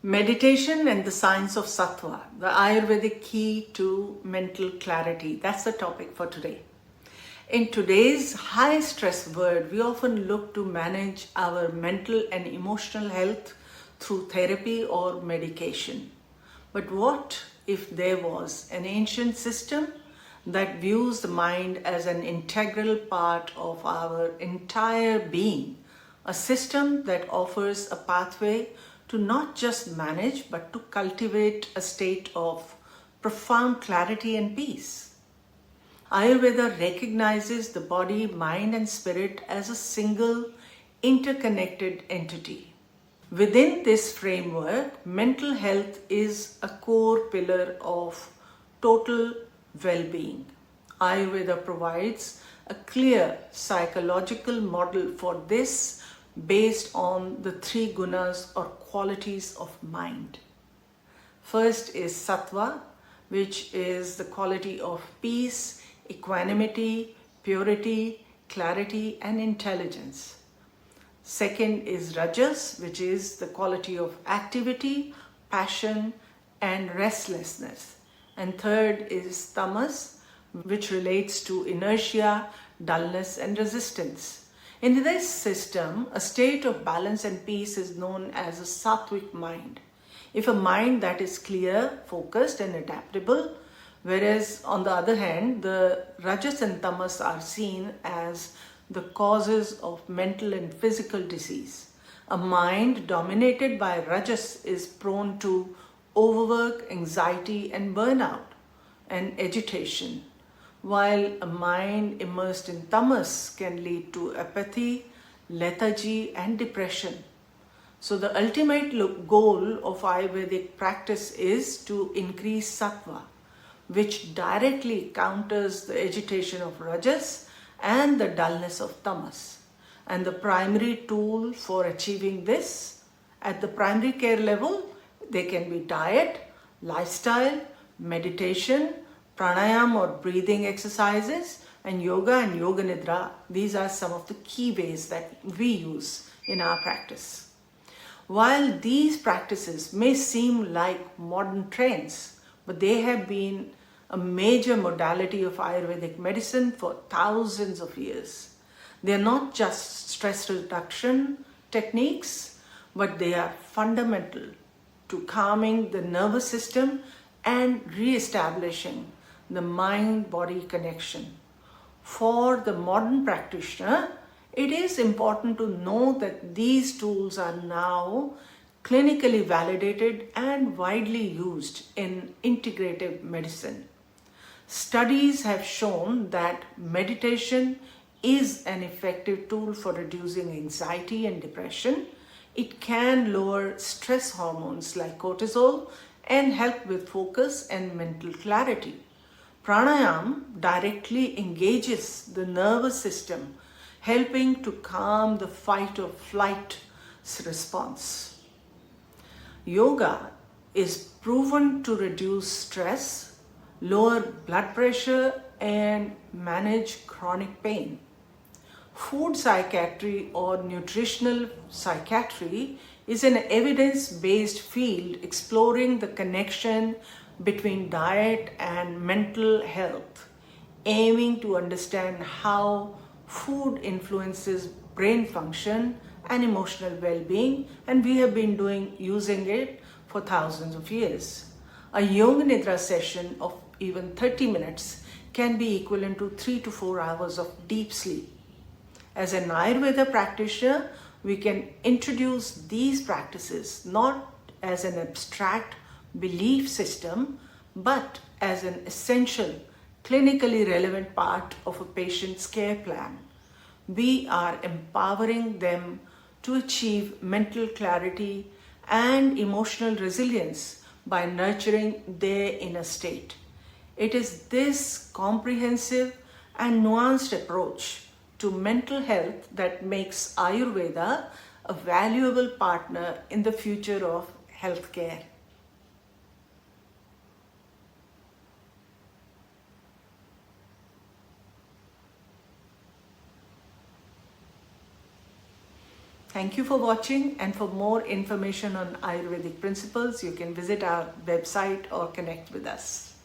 Meditation and the science of Sattva, the Ayurvedic key to mental clarity. That's the topic for today. In today's high stress world, we often look to manage our mental and emotional health through therapy or medication. But what if there was an ancient system that views the mind as an integral part of our entire being, a system that offers a pathway to not just manage but to cultivate a state of profound clarity and peace? Ayurveda recognizes the body, mind, and spirit as a single, interconnected entity. Within this framework, mental health is a core pillar of total well-being. Ayurveda provides a clear psychological model for this based on the three gunas or qualities of mind. First is Sattva, which is the quality of peace, equanimity, purity, clarity, and intelligence. Second is Rajas, which is the quality of activity, passion, and restlessness. And third is Tamas, which relates to inertia, dullness, and resistance. In this system, a state of balance and peace is known as a sattvic mind. If a mind that is clear, focused, and adaptable, whereas on the other hand, the Rajas and Tamas are seen as the causes of mental and physical disease. A mind dominated by Rajas is prone to overwork, anxiety, and burnout, and agitation, while a mind immersed in tamas can lead to apathy, lethargy, and depression. So the ultimate goal of Ayurvedic practice is to increase sattva, which directly counters the agitation of rajas and the dullness of tamas. And the primary tool for achieving this at the primary care level, they can be diet, lifestyle, meditation, pranayama or breathing exercises, and yoga and yoga nidra. These are some of the key ways that we use in our practice. While these practices may seem like modern trends, but they have been a major modality of Ayurvedic medicine for thousands of years. They are not just stress reduction techniques, but they are fundamental to calming the nervous system and re-establishing the mind-body connection. For the modern practitioner, it is important to know that these tools are now clinically validated and widely used in integrative medicine. Studies have shown that meditation is an effective tool for reducing anxiety and depression. It can lower stress hormones like cortisol and help with focus and mental clarity. Pranayama directly engages the nervous system, helping to calm the fight or flight response. Yoga is proven to reduce stress, lower blood pressure, and manage chronic pain. Food psychiatry or nutritional psychiatry is an evidence-based field exploring the connection between diet and mental health, aiming to understand how food influences brain function and emotional well-being, and we have been using it for thousands of years. A yoga nidra session of even 30 minutes can be equivalent to 3 to 4 hours of deep sleep. As an Ayurveda practitioner, we can introduce these practices not as an abstract belief system, but as an essential, clinically relevant part of a patient's care plan. We are empowering them to achieve mental clarity and emotional resilience by nurturing their inner state. It is this comprehensive and nuanced approach to mental health that makes Ayurveda a valuable partner in the future of healthcare. Thank you for watching, and for more information on Ayurvedic principles, you can visit our website or connect with us.